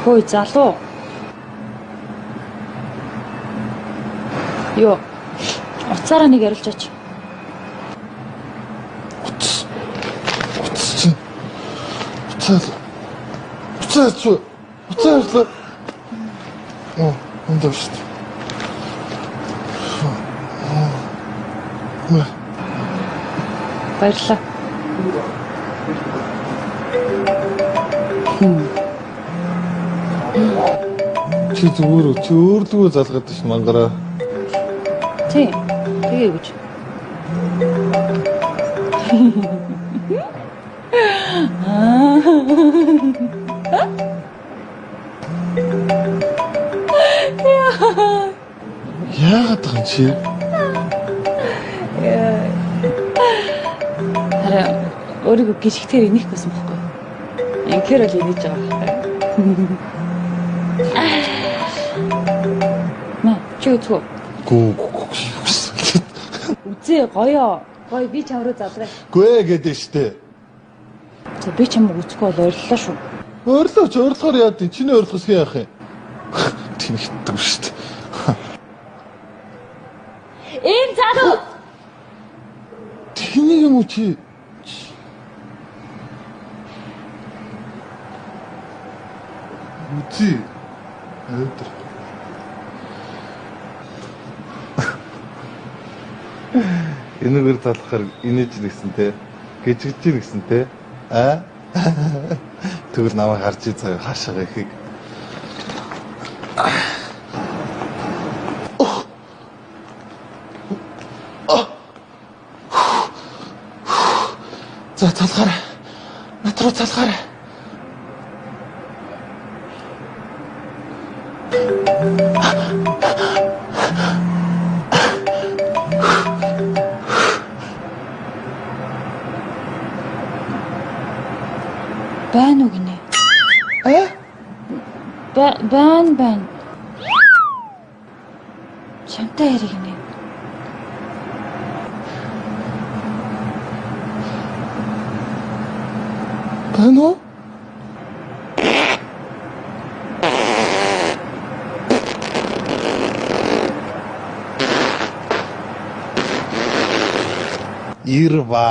Хөөе залуу. Йоо. Уцаараа нэг ярилцаач. Уцаа. Ондост. Баярлалаа. Чи өөрлөгөө залгаад ш мангараа. Тий. Тэгээ гэж. Яагаад юм чи? Хараа өөрийгөө гიშгтэр инех байсан бохгүй. Инхээр л инеж байгаа. Мэ чи үзгүй. Гүү. Үзээ гоё би чамруу задраа. Гүй гэдэг штэ. За би чамд үзэхгүй бол ойрлоо шүү. Ойрлохоор яа дээ? Чиний ойрлохос яах юм? Тийм хитдэг штэ. Ийм залуу. Тэний юм уу чи? Үгүй. Өөдөр. Энэгээр талахаар инээж нэгсэн те. Гэжигж нэгсэн те. Аа? Тэгвэл намайг харж заяа хаашаа ихийг. За талахаар. Натруу талахаар. Байна уу гинэ? Байна. Чамтай ярих гинэ. Байна уу? Ирва.